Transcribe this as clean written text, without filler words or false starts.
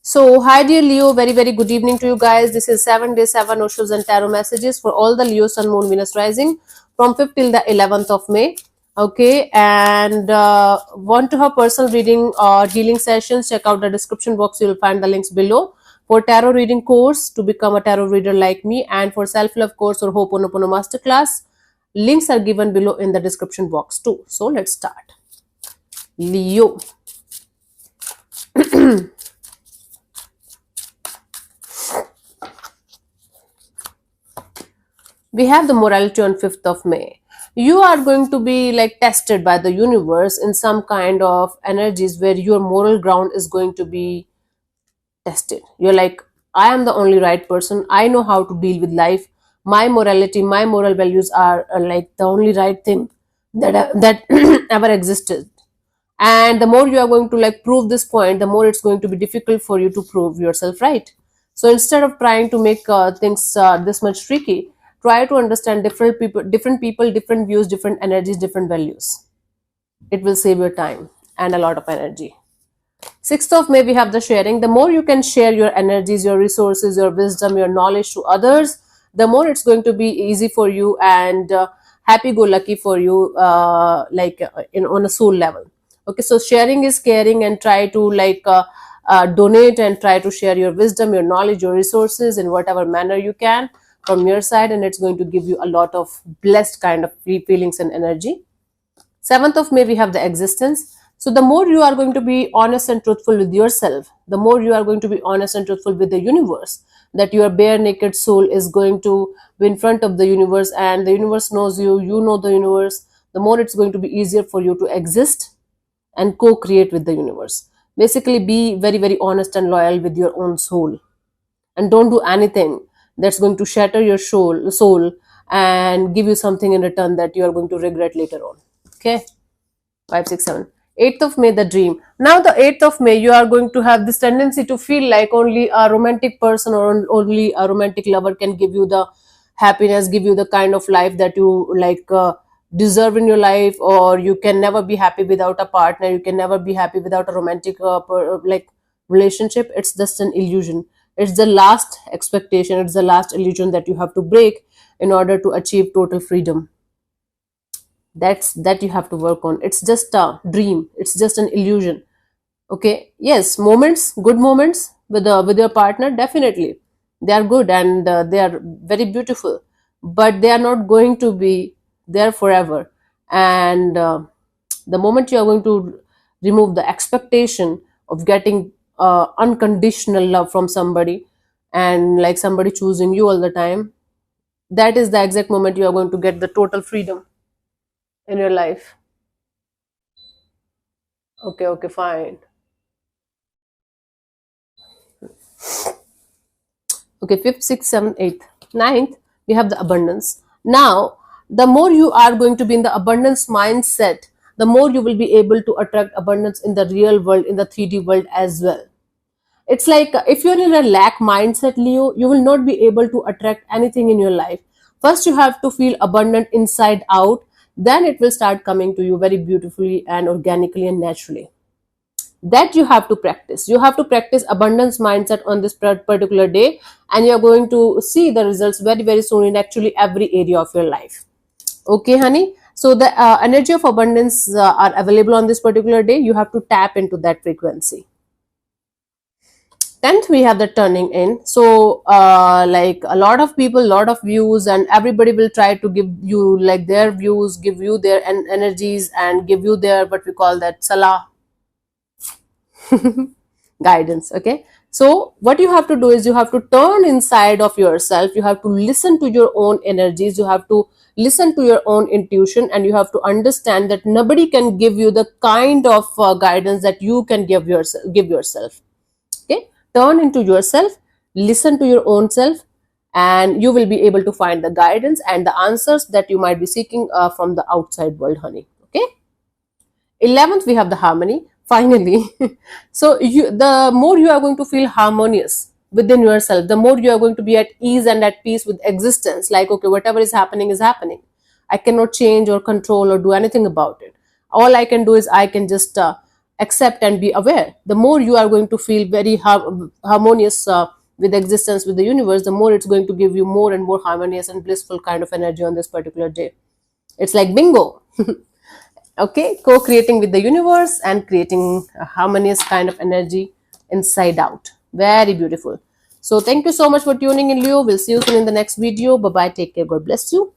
So, hi dear Leo, very good evening to you guys. This is 7 day 7 Oshos and Tarot messages for all the Leo, Sun, Moon, Venus rising from 5th till the 11th of May. Okay, and want to have personal reading or healing sessions? Check out the description box. You will find the links below. For tarot reading course to become a tarot reader like me, and for self love course or Ho'oponopono masterclass, links are given below in the description box too. So let's start. Leo. We have the morality on 5th of May. You are going to be like tested by the universe in some kind of energies where your moral ground is going to be tested. You're like, I am the only right person. I know how to deal with life. My morality, my moral values are like the only right thing that ever existed. And the more you are going to like prove this point, the more it's going to be difficult for you to prove yourself right. So instead of trying to make things this much tricky, try to understand different people, different views, different energies, different values. It will save your time and a lot of energy. 6th of May, we have the sharing. The more you can share your energies, your resources, your wisdom, your knowledge to others, the more it's going to be easy for you and happy-go-lucky for you, on a soul level. Okay, so sharing is caring, and try to donate and try to share your wisdom, your knowledge, your resources in whatever manner you can from your side, and it's going to give you a lot of blessed kind of feelings and energy. 7th of May, we have the existence. So the more you are going to be honest and truthful with yourself, the more you are going to be honest and truthful with the universe, that your bare naked soul is going to be in front of the universe, and the universe knows you, you know the universe, the more it's going to be easier for you to exist and co-create with the universe. Basically, be very honest and loyal with your own soul, and don't do anything that's going to shatter your soul and give you something in return that you are going to regret later on. Okay, 5, 6, 7. 8th of May, the dream. Now the 8th of May, you are going to have this tendency to feel like only a romantic person or only a romantic lover can give you the happiness, give you the kind of life that you deserve in your life, or you can never be happy without a partner, you can never be happy without a romantic relationship. It's just an illusion. It's the last expectation, it's the last illusion that you have to break in order to achieve total freedom. That you have to work on. It's just a dream, it's just an illusion. Okay, yes, moments, good moments with your partner, definitely they are good, and they are very beautiful, but they are not going to be there forever. And the moment you are going to remove the expectation of getting unconditional love from somebody, and like somebody choosing you all the time, that is the exact moment you are going to get the total freedom in your life. Okay, fine. Okay, 5th, 6th, 7th, 8th, 9th, we have the abundance. Now, the more you are going to be in the abundance mindset, the more you will be able to attract abundance in the real world, in the 3D world as well. It's like if you're in a lack mindset, Leo, you will not be able to attract anything in your life. First, you have to feel abundant inside out, then it will start coming to you very beautifully and organically and naturally. That you have to practice. You have to practice abundance mindset on this particular day, and you're going to see the results very soon in actually every area of your life. Okay, honey. So the energy of abundance are available on this particular day. You have to tap into that frequency. 10th, we have the turning in. So like a lot of people, lot of views, and everybody will try to give you like their views, give you their energies, and give you their what we call that salah, guidance. Okay, so what you have to do is you have to turn inside of yourself, you have to listen to your own energies, you have to listen to your own intuition, and you have to understand that nobody can give you the kind of guidance that you can give yourself. Okay, turn into yourself, listen to your own self, and you will be able to find the guidance and the answers that you might be seeking from the outside world, honey. Okay, 11th, we have the harmony, finally. So the more you are going to feel harmonious within yourself, the more you are going to be at ease and at peace with existence. Like, okay, whatever is happening, I cannot change or control or do anything about it. All I can do is I can just accept and be aware, the more you are going to feel very harmonious with existence, with the universe, the more it's going to give you more and more harmonious and blissful kind of energy on this particular day. It's like bingo. Okay, co-creating with the universe and creating a harmonious kind of energy inside out. Very beautiful. So thank you so much for tuning in, Leo. We'll see you soon in the next video. Bye bye, take care, God bless you.